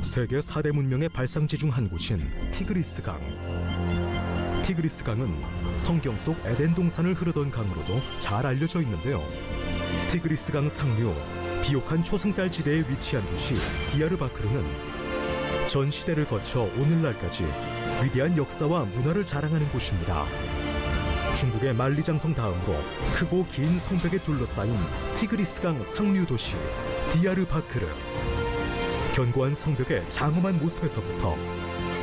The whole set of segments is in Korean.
세계 4대 문명의 발상지 중 한 곳인 티그리스강. 티그리스강은 성경 속 에덴 동산을 흐르던 강으로도 잘 알려져 있는데요. 티그리스강 상류 비옥한 초승달 지대에 위치한 도시 디야르바크르는 전 시대를 거쳐 오늘날까지 위대한 역사와 문화를 자랑하는 곳입니다. 중국의 만리장성 다음으로 크고 긴 성벽에 둘러싸인 티그리스강 상류 도시 디야르바크르. 견고한 성벽의 장엄한 모습에서부터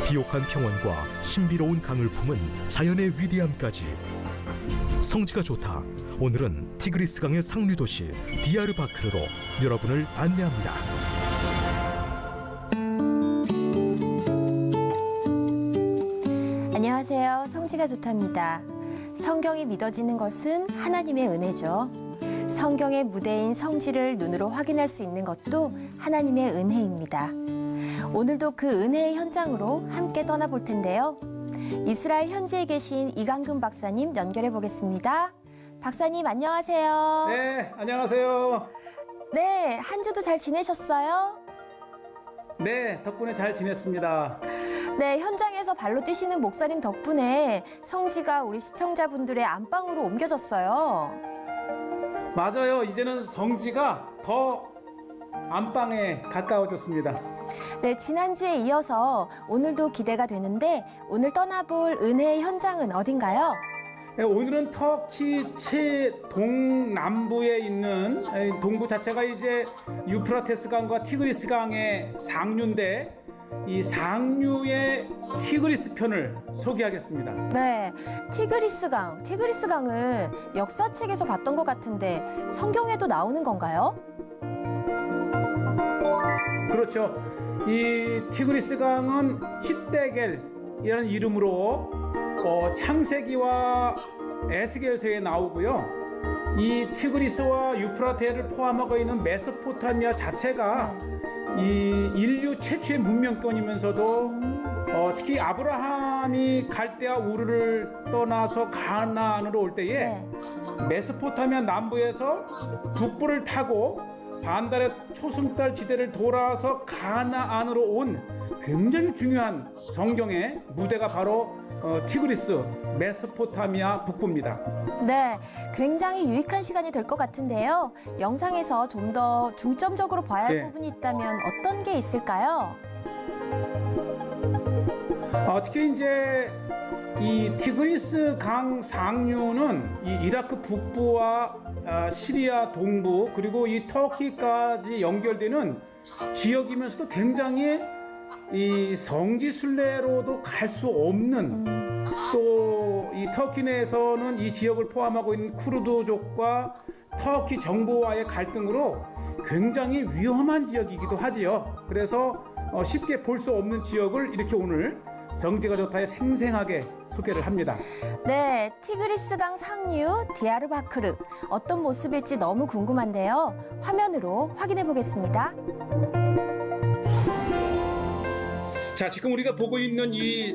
비옥한 평원과 신비로운 강을 품은 자연의 위대함까지 성지가 좋다. 오늘은 티그리스강의 상류 도시 디야르바크르로 여러분을 안내합니다. 안녕하세요. 성지가 좋답니다. 성경이 믿어지는 것은 하나님의 은혜죠. 성경의 무대인 성지를 눈으로 확인할 수 있는 것도 하나님의 은혜입니다. 오늘도 그 은혜의 현장으로 함께 떠나볼 텐데요. 이스라엘 현지에 계신 이강근 박사님 연결해 보겠습니다. 박사님 안녕하세요. 네, 안녕하세요. 네, 한 주도 잘 지내셨어요? 네, 덕분에 잘 지냈습니다. 네, 현장에서 발로 뛰시는 목사님 덕분에 성지가 우리 시청자분들의 안방으로 옮겨졌어요. 맞아요. 이제는 성지가 더 안방에 가까워졌습니다. 네, 지난주에 이어서 오늘도 기대가 되는데 오늘 떠나볼 은혜의 현장은 어딘가요? 네, 오늘은 터키 최동남부에 있는 동부 자체가 이제 유프라테스 강과 티그리스 강의 상류인데 이 상류의 티그리스 편을 소개하겠습니다. 네, 티그리스강은 역사책에서 봤던 것 같은데 성경에도 나오는 건가요? 그렇죠. 이 티그리스 강은 히데겔이라는 이름으로 창세기와 에스겔서에 나오고요. 이 티그리스와 유프라테를 포함하고 있는 메소포타미아 자체가 이 인류 최초의 문명권이면서도 특히 아브라함이 갈대아 우르를 떠나서 가나안으로 올 때에 메소포타미아 남부에서 북부를 타고 반달의 초승달 지대를 돌아서 가나안으로 온 굉장히 중요한 성경의 무대가 바로 티그리스 메소포타미아 북부입니다. 네, 굉장히 유익한 시간이 될 것 같은데요. 영상에서 좀 더 중점적으로 봐야 할 부분이 있다면 어떤 게 있을까요? 특히 이제 이 티그리스 강 상류는 이 이라크 북부와 시리아 동부 그리고 이 터키까지 연결되는 지역이면서도 굉장히 이 성지 순례로도 갈 수 없는 또 이 터키 내에서는 이 지역을 포함하고 있는 쿠르드족과 터키 정부와의 갈등으로 굉장히 위험한 지역이기도 하지요. 그래서 쉽게 볼 수 없는 지역을 이렇게 오늘 성지가 좋다에 생생하게 소개를 합니다. 네, 티그리스강 상류 디야르바크르 어떤 모습일지 너무 궁금한데요. 화면으로 확인해 보겠습니다. 자, 지금 우리가 보고 있는 이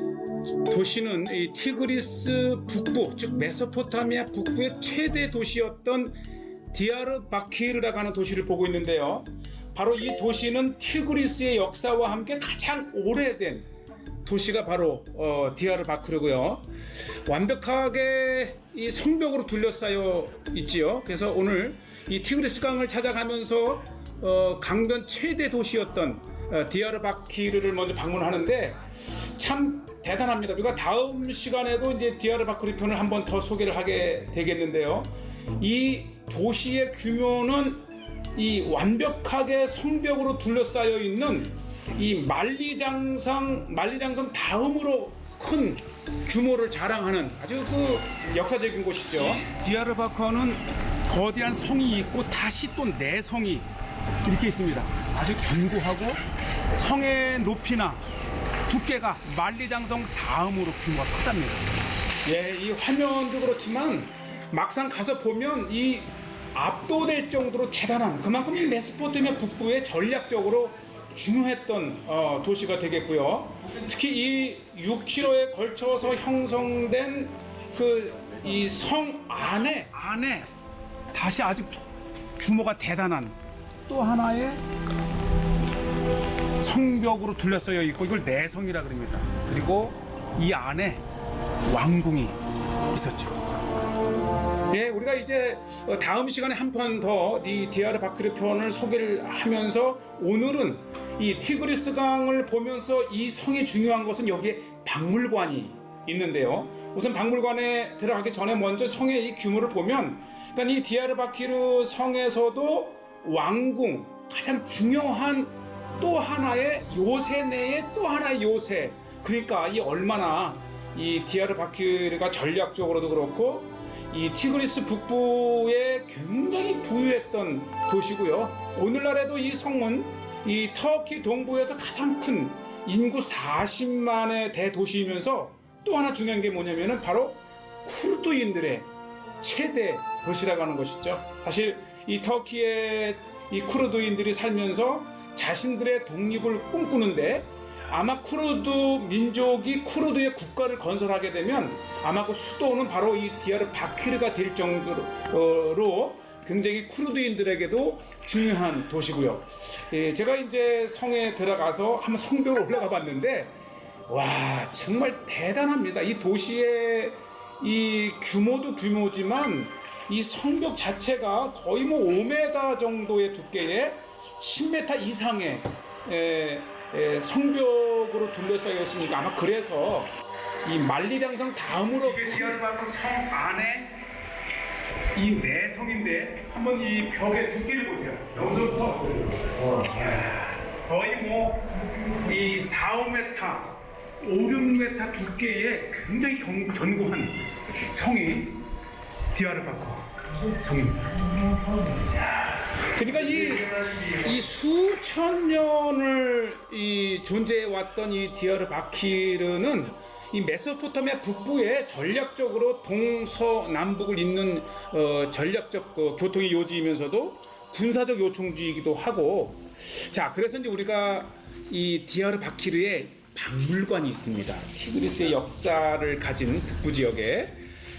도시는 이 티그리스 북부, 즉 메소포타미아 북부의 최대 도시였던 디야르바키르라고 하는 도시를 보고 있는데요. 바로 이 도시는 티그리스의 역사와 함께 가장 오래된 도시가 바로 디야르바키르고요. 완벽하게 이 성벽으로 둘러싸여 있지요. 그래서 오늘 이 티그리스 강을 찾아가면서 강변 최대 도시였던 디야르바키르를 먼저 방문하는데 참 대단합니다. 우리가 다음 시간에도 이제 디야르바키르 편을 한 번 더 소개를 하게 되겠는데요. 이 도시의 규모는 이 완벽하게 성벽으로 둘러싸여 있는 이 만리장성 다음으로 큰 규모를 자랑하는 아주 그 역사적인 곳이죠. 디야르바커는 거대한 성이 있고 다시 또 내성이 이렇게 있습니다. 아주 견고하고 성의 높이나 두께가 만리장성 다음으로 규모가 크답니다. 예, 이 화면도 그렇지만 막상 가서 보면 이 압도될 정도로 대단한 그만큼 이 메소포타미아 북부에 전략적으로 중요했던 도시가 되겠고요. 특히 이 6km에 걸쳐서 형성된 그 이 성 안에 다시 아주 규모가 대단한 또 하나의 성벽으로 둘러싸여 있고 이걸 내성이라 그럽니다. 그리고 이 안에 왕궁이 있었죠. 예, 우리가 이제 다음 시간에 한 편 더 이 디아르바키르 편을 소개를 하면서 오늘은 이 티그리스 강을 보면서 이 성이 중요한 것은 여기에 박물관이 있는데요. 우선 박물관에 들어가기 전에 먼저 성의 이 규모를 보면, 그러니까 이 디아르바키르 성에서도 왕궁, 가장 중요한 또 하나의 요새 내에 또 하나의 요새, 그러니까 이 얼마나 이 디아르바키르가 전략적으로도 그렇고 이 티그리스 북부에 굉장히 부유했던 도시고요. 오늘날에도 이 성은 이 터키 동부에서 가장 큰 인구 40만의 대도시이면서 또 하나 중요한 게 뭐냐면은 바로 쿠르드인들의 최대 도시라고 하는 것이죠. 사실 이 터키의 이 쿠르드인들이 살면서 자신들의 독립을 꿈꾸는데, 아마 쿠르드 민족이 쿠르드의 국가를 건설하게 되면 아마 그 수도는 바로 이 디아르바키르가 될 정도로 굉장히 쿠르드인들에게도 중요한 도시고요. 예, 제가 이제 성에 들어가서 한번 성벽을 올라가 봤는데, 와, 정말 대단합니다. 이 도시의 이 규모도 규모지만 이 성벽 자체가 거의 뭐 5m 정도의 두께에 10m 이상의 성벽으로 둘러싸여 있으니까 아마 그래서 이 만리장성 다음으로 디아르바키르 성 안에 이 내성인데, 한번 이 벽의 두께를 보세요. 여기서부터 거의 뭐 이 4-5m, 5-6m 두께의 굉장히 견고한 성이 디아르바키르 성입니다. 그러니까 이 수천 년을 존재해 왔던 이 디아르바키르는 이 메소포타미아 북부에 전략적으로 동서남북을 잇는 전략적 교통의 요지이면서도 군사적 요충지이기도 하고, 자, 그래서 이제 우리가 이 디아르바키르에 박물관이 있습니다. 티그리스의 역사를 가진 북부 지역에.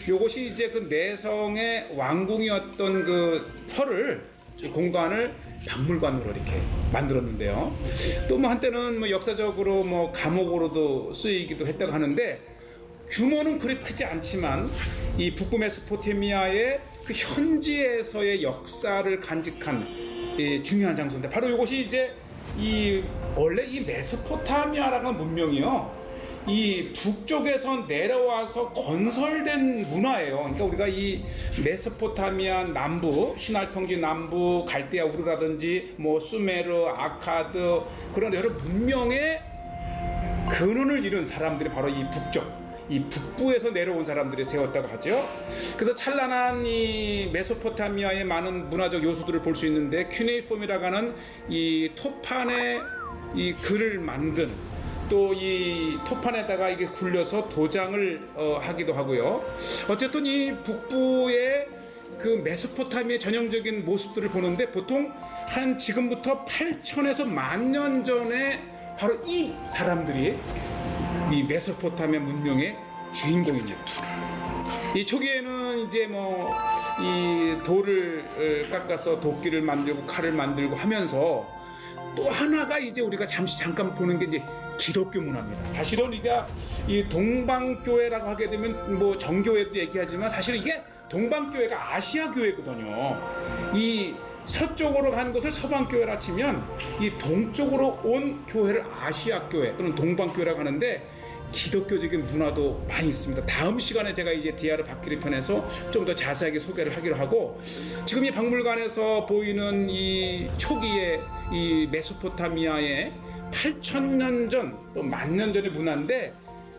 요것이 이제 그 내성의 왕궁이었던 그 터를, 공간을 박물관으로 이렇게 만들었는데요. 또 뭐 한때는 뭐 역사적으로 뭐 감옥으로도 쓰이기도 했다고 하는데, 규모는 그리 크지 않지만 이 북부 메소포타미아의 그 현지에서의 역사를 간직한 중요한 장소인데, 바로 이것이 이제 원래 이 메소포타미아라는 문명이요, 이 북쪽에서 내려와서 건설된 문화예요. 그러니까 우리가 이 메소포타미아 남부, 시날평지 남부, 갈대아 우르라든지 뭐 수메르, 아카드, 그런 여러 문명의 근원을 이룬 사람들이 바로 이 북부에서 내려온 사람들이 세웠다고 하죠. 그래서 찬란한 이 메소포타미아의 많은 문화적 요소들을 볼 수 있는데, 큐네이폼이라고 하는 이 토판의 이 글을 만든, 또 이 토판에다가 이게 굴려서 도장을 하기도 하고요. 어쨌든 이 북부의 그 메소포타미아의 전형적인 모습들을 보는데, 보통 한 지금부터 8천에서 10,000년 전에 바로 이 사람들이 이 메소포타미아 문명의 주인공입니다. 이 초기에는 이제 뭐 이 돌을 깎아서 도끼를 만들고 칼을 만들고 하면서, 또 하나가 이제 우리가 잠깐 보는 게 이제 기독교 문화입니다. 사실은 우리가 이 동방교회라고 하게 되면 뭐 정교회도 얘기하지만, 사실 이게 동방교회가 아시아 교회거든요. 이 서쪽으로 가는 것을 서방교회라 치면, 이 동쪽으로 온 교회를 아시아 교회 또는 동방교회라고 하는데, 기독교적인 문화도 많이 있습니다. 다음 시간에 제가 이제 디아르바키르 편에서 좀 더 자세하게 소개를 하기로 하고, 지금 이 박물관에서 보이는 이 초기의 이 메소포타미아의 8,000년 전 또 10,000년 전의 문화인데,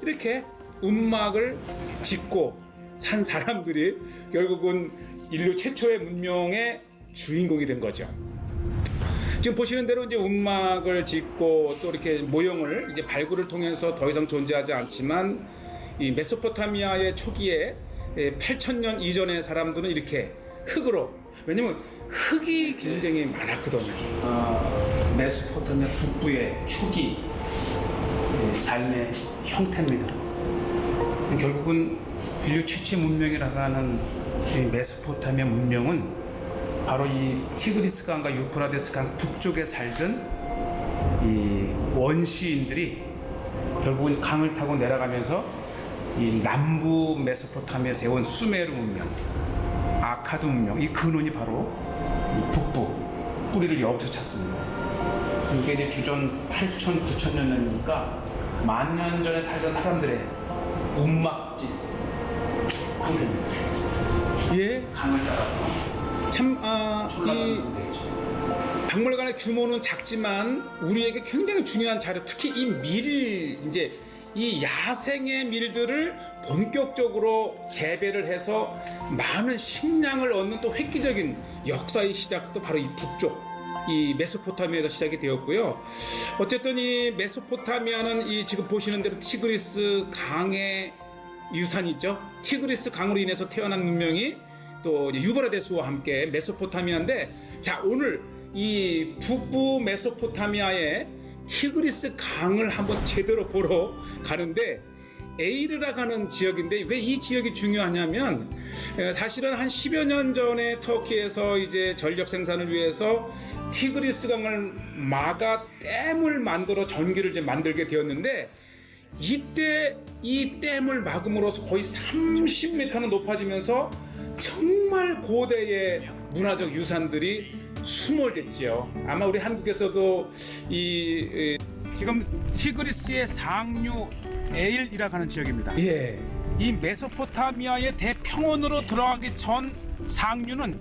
이렇게 음막을 짓고 산 사람들이 결국은 인류 최초의 문명의 주인공이 된 거죠. 지금 보시는 대로 이제 움막을 짓고 또 이렇게 모형을 이제 발굴을 통해서 더 이상 존재하지 않지만, 이 메소포타미아의 초기에 8,000년 이전의 사람들은 이렇게 흙으로, 왜냐면 흙이 굉장히 많았거든요. 메소포타미아 북부의 초기 삶의 형태입니다. 결국은 인류 최초의 문명이라고 하는 이 메소포타미아 문명은 바로 이 티그리스 강과 유프라데스 강 북쪽에 살던 이 원시인들이 결국은 강을 타고 내려가면서 이 남부 메소포타미아에 세운 수메르 문명, 아카드 문명, 이 근원이 바로 이 북부 뿌리를 여기서 찾습니다. 이게 이제 주전 8천, 9천 년 전이니까 10,000년 전에 살던 사람들의 움막집 상태입니다. 예, 강을 따라서 참 이 박물관의 규모는 작지만 우리에게 굉장히 중요한 자료, 특히 이 밀, 이제 이 야생의 밀들을 본격적으로 재배를 해서 많은 식량을 얻는 또 획기적인 역사의 시작도 바로 이 북쪽 이 메소포타미아에서 시작이 되었고요. 어쨌든 이 메소포타미아는 이 지금 보시는 대로 티그리스 강의 유산이죠. 티그리스 강으로 인해서 태어난 문명이 또 유브라데스와 함께 메소포타미아인데, 자, 오늘 이 북부 메소포타미아의 티그리스 강을 한번 제대로 보러 가는데, 에이르라고 하는 지역인데 왜 이 지역이 중요하냐면 사실은 한 10여 년 전에 터키에서 이제 전력 생산을 위해서 티그리스 강을 막아 댐을 만들어 전기를 이제 만들게 되었는데, 이때 이 댐을 막음으로써 거의 30m는 높아지면서 정말 고대의 문화적 유산들이 수몰됐지요. 아마 우리 한국에서도 이 지금 티그리스의 상류 에일이라고 하는 지역입니다. 예. 이 메소포타미아의 대평원으로 들어가기 전 상류는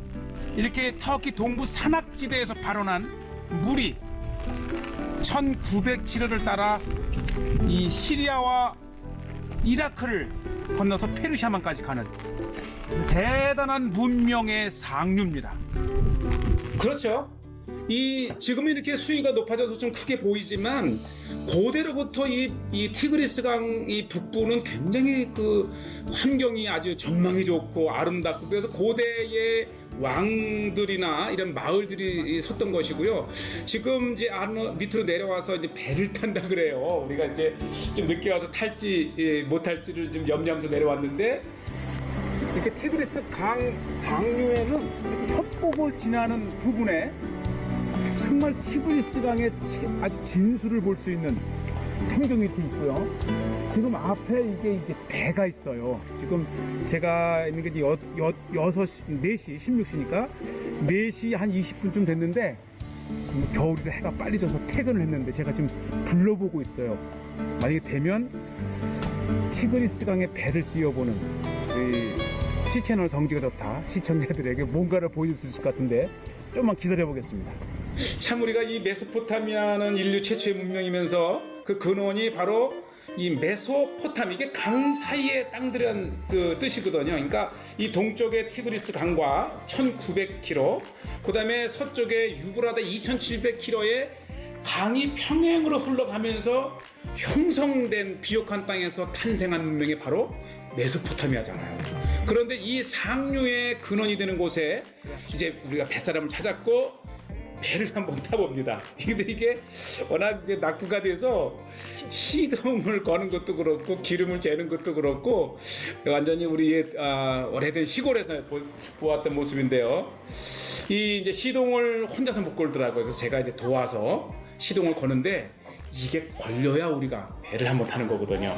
이렇게 터키 동부 산악지대에서 발원한 물이 1900km를 따라 이 시리아와 이라크를 건너서 페르시아만까지 가는 대단한 문명의 상류입니다. 그렇죠. 이 지금 이렇게 수위가 높아져서 좀 크게 보이지만 고대로부터 이 티그리스 강 이 북부는 굉장히 그 환경이 아주 전망이 좋고 아름답고, 그래서 고대의 왕들이나 이런 마을들이 섰던 것이고요. 지금 이제 밑으로 내려와서 이제 배를 탄다 그래요. 우리가 이제 좀 늦게 와서 탈지 못 탈지를 좀 염려하면서 내려왔는데, 이렇게 티그리스 강 상류에는 협곡을 지나는 부분에 정말 티그리스 강의 아주 진수를 볼 수 있는 풍경이 이렇게 있고요. 지금 앞에 이게 이제 배가 있어요. 지금 제가 있는 게 4시 16시니까 4시 한 20분쯤 됐는데, 겨울이라 해가 빨리 져서 퇴근을 했는데 제가 지금 둘러보고 있어요. 만약에 되면 티그리스 강의 배를 띄워보는 시채널 성지가 좋다 시청자들에게 뭔가를 보여줄 수 있을 것 같은데 좀만 기다려 보겠습니다. 참 우리가 이 메소포타미아는 인류 최초의 문명이면서 그 근원이 바로 이 메소포타미, 이게 강 사이의 땅들이라는 그 뜻이거든요. 그러니까 이 동쪽의 티그리스 강과 1900km, 그 다음에 서쪽의 유브라데 2700km의 강이 평행으로 흘러가면서 형성된 비옥한 땅에서 탄생한 문명이 바로 메소포타미아잖아요. 그런데 이 상류의 근원이 되는 곳에 이제 우리가 뱃사람을 찾았고 배를 한번 타봅니다. 근데 이게 워낙 이제 낙후가 돼서 시동을 거는 것도 그렇고 기름을 재는 것도 그렇고 완전히 우리의 오래된 시골에서 보았던 모습인데요. 이 이제 시동을 혼자서 못 걸더라고요. 그래서 제가 이제 도와서 시동을 거는데 이게 걸려야 우리가 배를 한번 타는 거거든요.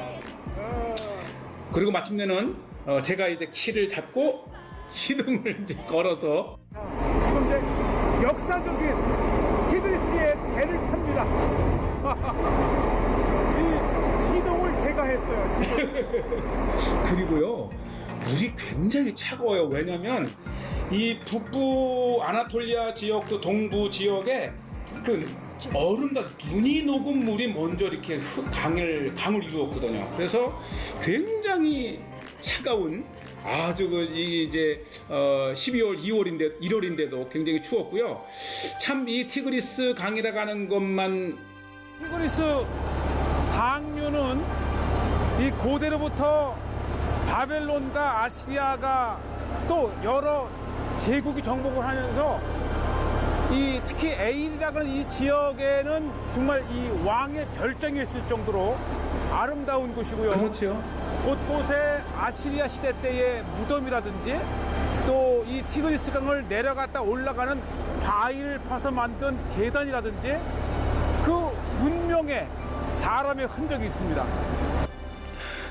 그리고 마침내는 제가 이제 키를 잡고 시동을 이제 걸어서 지금 이제 역사적인 티그리스의 배를 탑니다. 이 시동을 제가 했어요. 그리고요, 물이 굉장히 차가워요. 왜냐면 이 북부 아나톨리아 지역도 동부 지역에 그 얼음과 눈이 녹은 물이 먼저 이렇게 강을 이루었거든요. 그래서 굉장히 차가운 아주 이제 12월, 1월인데도 굉장히 추웠고요. 참 이 티그리스 강이라고 하는 것만, 티그리스 상류는 이 고대로부터 바벨론과 아시리아가 또 여러 제국이 정복을 하면서 이 특히 에일이라는 이 지역에는 정말 이 왕의 별장이 있을 정도로 아름다운 곳이고요. 그렇죠. 곳곳에 아시리아 시대 때의 무덤이라든지 또 이 티그리스 강을 내려갔다 올라가는 바위를 파서 만든 계단이라든지 그 문명의 사람의 흔적이 있습니다.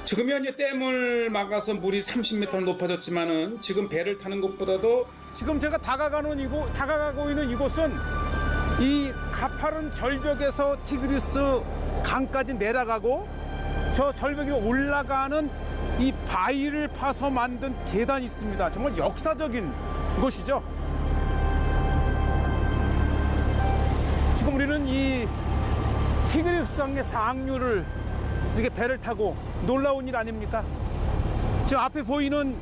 지금 현재 댐을 막아서 물이 30m 높아졌지만은 지금 배를 타는 것보다도 지금 제가 다가가고 있는 이곳은 이 가파른 절벽에서 티그리스 강까지 내려가고 저 절벽에 올라가는 이 바위를 파서 만든 계단이 있습니다. 정말 역사적인 곳이죠. 지금 우리는 이 티그리스 강의 상류를 이렇게 배를 타고 놀라운 일 아닙니까? 지금 앞에 보이는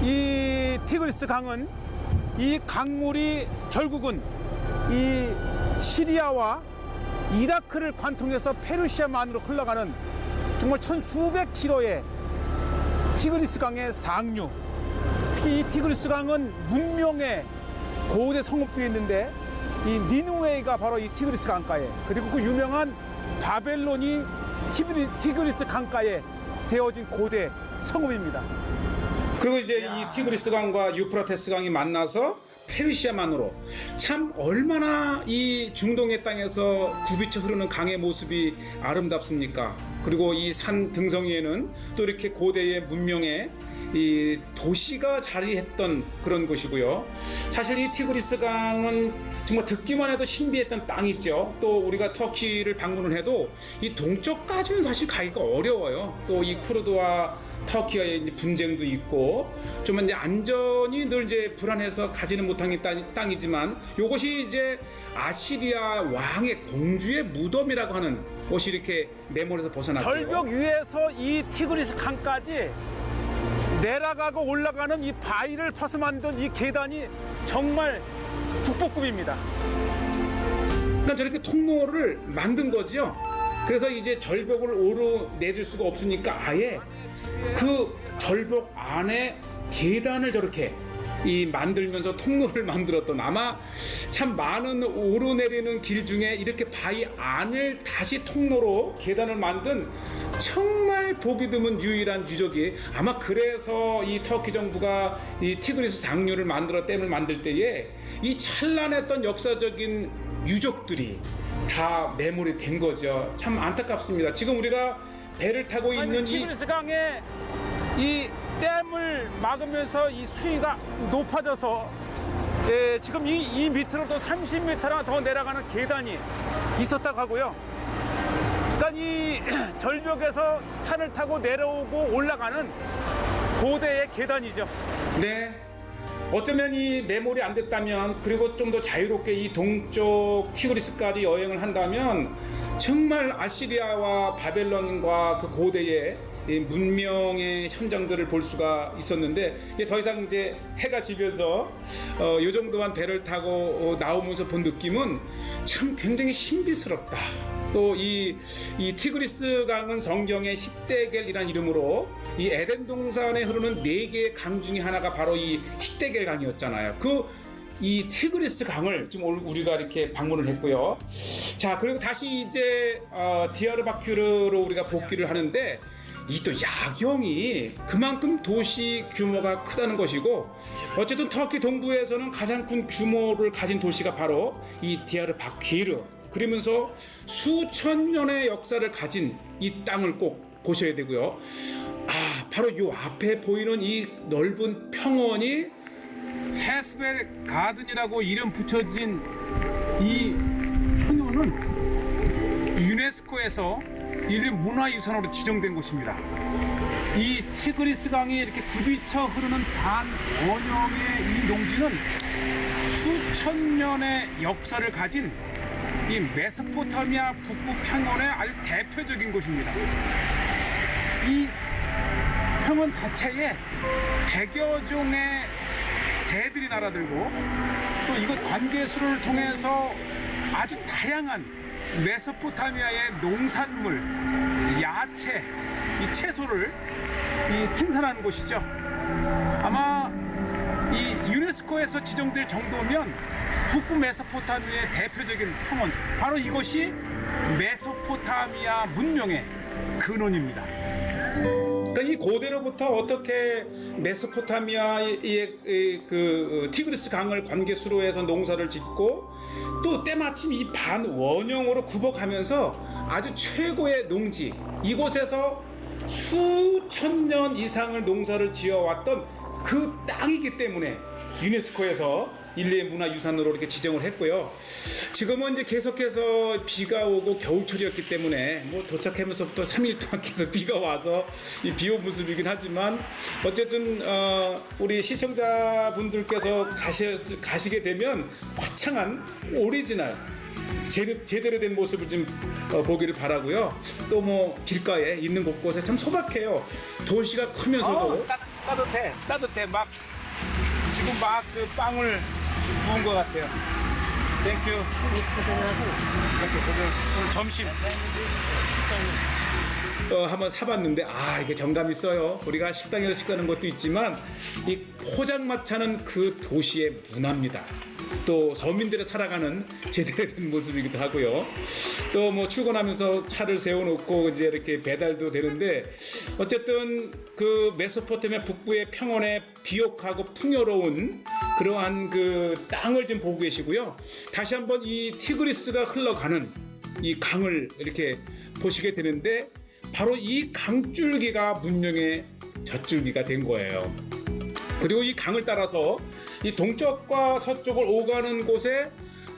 이 티그리스 강은 이 강물이 결국은 이 시리아와 이라크를 관통해서 페르시아만으로 흘러가는 정말 천수백 킬로의 티그리스 강의 상류. 특히 이 티그리스 강은 문명의 고대 성읍들이 있는데 이 니누웨가 바로 이 티그리스 강가에, 그리고 그 유명한 바벨론이 티그리스 강가에 세워진 고대 성읍입니다. 그리고 이제 이 티그리스 강과 유프라테스 강이 만나서 페르시아만으로 참 얼마나 이 중동의 땅에서 굽이쳐 흐르는 강의 모습이 아름답습니까? 그리고 이 산 등성이에는 또 이렇게 고대의 문명의 이 도시가 자리했던 그런 곳이고요. 사실 이 티그리스 강은 정말 듣기만 해도 신비했던 땅이 있죠. 또 우리가 터키를 방문을 해도 이 동쪽까지는 사실 가기가 어려워요. 또 이 쿠르드와 터키와의 이제 분쟁도 있고 좀 이제 안전이 늘 이제 불안해서 가지는 못한 땅이지만 이것이 이제 아시리아 왕의 공주의 무덤이라고 하는 곳이 이렇게 메모에서 벗어났고요. 절벽 위에서 이 티그리스 강까지 내려가고 올라가는 이 바위를 파서 만든 이 계단이 정말 국보급입니다. 그러니까 저렇게 통로를 만든 거죠. 그래서 이제 절벽을 오르내릴 수가 없으니까 아예 그 절벽 안에 계단을 저렇게 만들면서 통로를 만들었던, 아마 참 많은 오르내리는 길 중에 이렇게 바위 안을 다시 통로로 계단을 만든 정말 보기 드문 유일한 유적이, 아마 그래서 이 터키 정부가 이 티그리스 상류를 댐을 만들 때에 이 찬란했던 역사적인 유적들이 다 메모리 된 거죠. 참 안타깝습니다. 지금 우리가 배를 타고 있는 이 티그리스 강에 이 댐을 막으면서 이 수위가 높아져서 지금 이 밑으로 또 30m나 더 내려가는 계단이 있었다고 하고요. 그러니까 이 절벽에서 산을 타고 내려오고 올라가는 고대의 계단이죠. 네. 어쩌면 이 메모리 안 됐다면, 그리고 좀 더 자유롭게 이 동쪽 티그리스까지 여행을 한다면 정말 아시리아와 바벨론과 그 고대의 이 문명의 현장들을 볼 수가 있었는데, 이게 더 이상 이제 해가 지면서 요 정도만 배를 타고 나오면서 본 느낌은 참 굉장히 신비스럽다. 또 이 티그리스 강은 성경의 히데겔이라는 이름으로 이 에덴 동산에 흐르는 4개의 강 중에 하나가 바로 이 히데겔 강이었잖아요. 이 티그리스 강을 지금 우리가 이렇게 방문을 했고요. 자, 그리고 다시 이제 디야르바큐르로 우리가 복귀를 하는데, 이 또 야경이 그만큼 도시 규모가 크다는 것이고, 어쨌든 터키 동부에서는 가장 큰 규모를 가진 도시가 바로 이 디야르바키르, 그러면서 수천 년의 역사를 가진 이 땅을 꼭 보셔야 되고요. 바로 이 앞에 보이는 이 넓은 평원이 헤스벨 가든이라고 이름 붙여진 이 평원은 유네스코에서 인류 문화유산으로 지정된 곳입니다. 이 티그리스 강이 이렇게 굽이쳐 흐르는 반원형의 이 농지는 수천 년의 역사를 가진 이 메소포타미아 북부 평원의 아주 대표적인 곳입니다. 이 평원 자체에 100여 종의 새들이 날아들고, 또 이곳 관계수를 통해서 아주 다양한 메소포타미아의 농산물, 야채, 이 채소를 생산하는 곳이죠. 아마 이 유네스코에서 지정될 정도면 북부 메소포타미아의 대표적인 평원, 바로 이곳이 메소포타미아 문명의 근원입니다. 그러니까 이 고대로부터 어떻게 메소포타미아의 그 티그리스 강을 관계수로 해서 농사를 짓고 또 때마침 이 반원형으로 굽어가면서 아주 최고의 농지 이곳에서 수천 년 이상을 농사를 지어왔던 그 땅이기 때문에 유네스코에서 인류의 문화유산으로 이렇게 지정을 했고요. 지금은 이제 계속해서 비가 오고 겨울철이었기 때문에 뭐 도착하면서부터 3일 동안 계속 비가 와서 이 비온 모습이긴 하지만 어쨌든 우리 시청자분들께서 가시게 되면 화창한 오리지널 제대로 된 모습을 좀 보기를 바라고요. 또 뭐 길가에 있는 곳곳에 참 소박해요. 도시가 크면서도 따뜻해. 막 지금 막 그 빵을 구운 것 같아요. 땡큐. 오늘 점심. 한번 사봤는데 이게 정감 있어요. 우리가 식당에서 식사하는 것도 있지만 이 포장마차는 그 도시의 문화입니다. 또 서민들의 살아가는 제대로 된 모습이기도 하고요. 또 뭐 출근하면서 차를 세워놓고 이제 이렇게 배달도 되는데 어쨌든 그 메소포타미아 북부의 평원에 비옥하고 풍요로운 그러한 그 땅을 좀 보고 계시고요. 다시 한번 이 티그리스가 흘러가는 이 강을 이렇게 보시게 되는데 바로 이 강줄기가 문명의 젖줄기가 된 거예요. 그리고 이 강을 따라서 이 동쪽과 서쪽을 오가는 곳에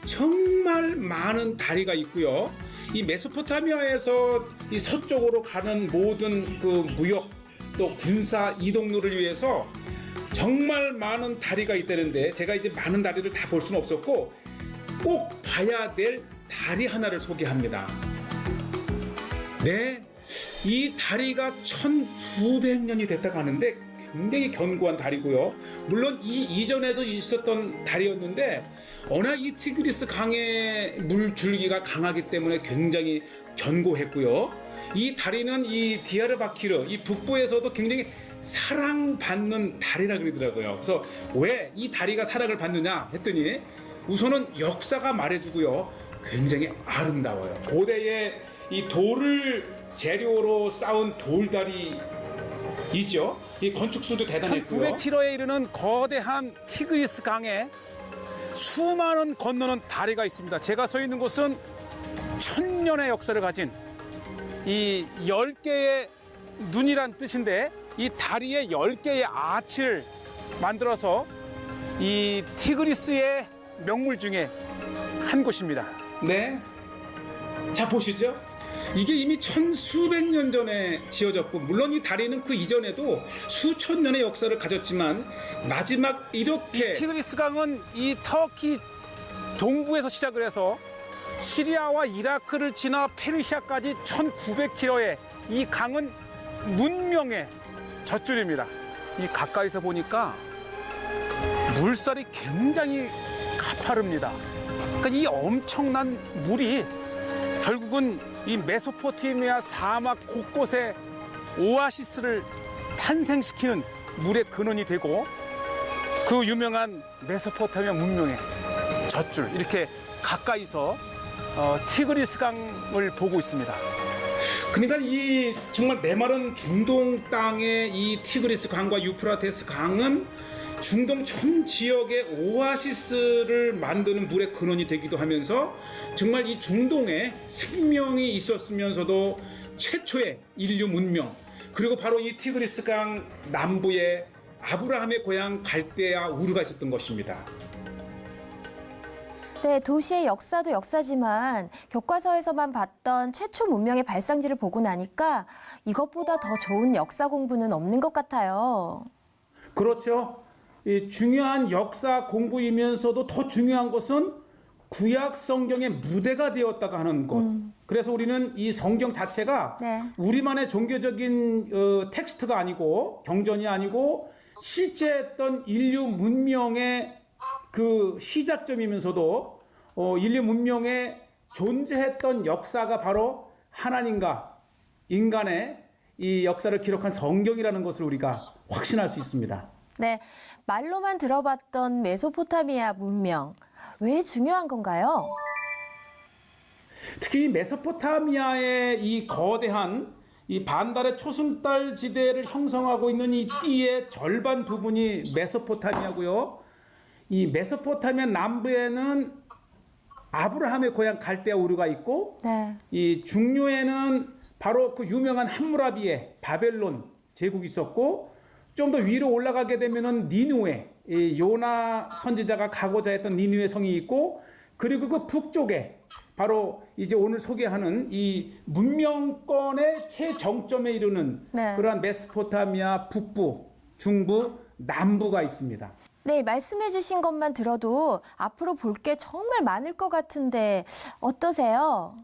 정말 많은 다리가 있고요. 이 메소포타미아에서 이 서쪽으로 가는 모든 그 무역 또 군사 이동로를 위해서 정말 많은 다리가 있다는데 제가 이제 많은 다리를 다 볼 수는 없었고 꼭 봐야 될 다리 하나를 소개합니다. 네, 이 다리가 천수백 년이 됐다고 하는데 굉장히 견고한 다리고요. 물론 이 이전에도 있었던 다리였는데 워낙 이 티그리스 강의 물줄기가 강하기 때문에 굉장히 견고했고요. 이 다리는 이 디아르바키르 이 북부에서도 굉장히 사랑받는 다리라 그러더라고요. 그래서 왜 이 다리가 사랑을 받느냐 했더니 우선은 역사가 말해주고요. 굉장히 아름다워요. 고대에 이 돌을 재료로 쌓은 돌다리 있죠. 이 건축수도 대단했고요. 1900km에 이르는 거대한 티그리스 강에 수많은 건너는 다리가 있습니다. 제가 서 있는 곳은 1000년의 역사를 가진 이 10개의 눈이란 뜻인데 이 다리에 10개의 아치를 만들어서 이 티그리스의 명물 중에 한 곳입니다. 네. 자, 보시죠. 이게 이미 천수백 년 전에 지어졌고 물론 이 다리는 그 이전에도 수천 년의 역사를 가졌지만 마지막 이렇게 티그리스 강은 이 터키 동부에서 시작을 해서 시리아와 이라크를 지나 페르시아까지 1900km의 이 강은 문명의 젖줄입니다. 이 가까이서 보니까 물살이 굉장히 가파릅니다. 그러니까 이 엄청난 물이 결국은 이 메소포타미아 사막 곳곳에 오아시스를 탄생시키는 물의 근원이 되고 그 유명한 메소포타미아 문명의 젖줄 이렇게 가까이서 티그리스 강을 보고 있습니다. 그러니까 이 정말 메마른 중동 땅의 이 티그리스 강과 유프라테스 강은 중동 전 지역의 오아시스를 만드는 물의 근원이 되기도 하면서 정말 이 중동에 생명이 있었으면서도 최초의 인류 문명 그리고 바로 이 티그리스 강 남부에 아브라함의 고향 갈대아 우르가 있었던 것입니다. 네, 도시의 역사도 역사지만 교과서에서만 봤던 최초 문명의 발상지를 보고 나니까 이것보다 더 좋은 역사 공부는 없는 것 같아요. 그렇죠. 이 중요한 역사 공부이면서도 더 중요한 것은 구약 성경의 무대가 되었다고 하는 것. 그래서 우리는 이 성경 자체가 네. 우리만의 종교적인 텍스트가 아니고 경전이 아니고 실제 했던 인류 문명의 그 시작점이면서도 인류 문명에 존재했던 역사가 바로 하나님과 인간의 이 역사를 기록한 성경이라는 것을 우리가 확신할 수 있습니다. 네, 말로만 들어봤던 메소포타미아 문명, 왜 중요한 건가요? 특히 메소포타미아의 이 거대한 이 반달의 초승달 지대를 형성하고 있는 이 띠의 절반 부분이 메소포타미아고요. 이 메소포타미아 남부에는 아브라함의 고향 갈대아 우르가 있고, 네. 이 중류에는 바로 그 유명한 함무라비의 바벨론 제국이 있었고, 좀 더 위로 올라가게 되면은 니누에, 이 요나 선지자가 가고자 했던 니누에 성이 있고, 그리고 그 북쪽에 바로 이제 오늘 소개하는 이 문명권의 최정점에 이르는 네. 그러한 메소포타미아 북부, 중부, 남부가 있습니다. 네, 말씀해 주신 것만 들어도 앞으로 볼 게 정말 많을 것 같은데 어떠세요?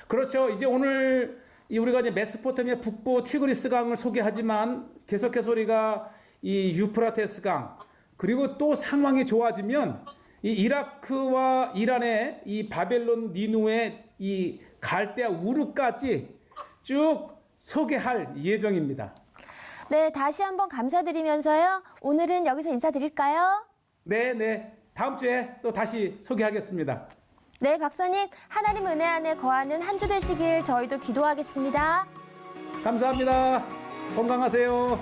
그렇죠. 이제 오늘 우리가 이제 메소포타미아 북부 티그리스 강을 소개하지만 계속해서 우리가 이 유프라테스 강, 그리고 또 상황이 좋아지면 이 이라크와 이란의 이 바벨론 니누의 이 갈대아 우르까지 쭉 소개할 예정입니다. 네, 다시 한번 감사드리면서요. 오늘은 여기서 인사드릴까요? 네. 다음 주에 또 다시 소개하겠습니다. 네, 박사님, 하나님 은혜 안에 거하는 한 주 되시길 저희도 기도하겠습니다. 감사합니다. 건강하세요.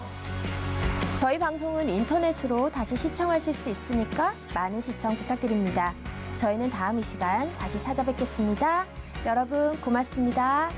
저희 방송은 인터넷으로 다시 시청하실 수 있으니까 많은 시청 부탁드립니다. 저희는 다음 이 시간 다시 찾아뵙겠습니다. 여러분 고맙습니다.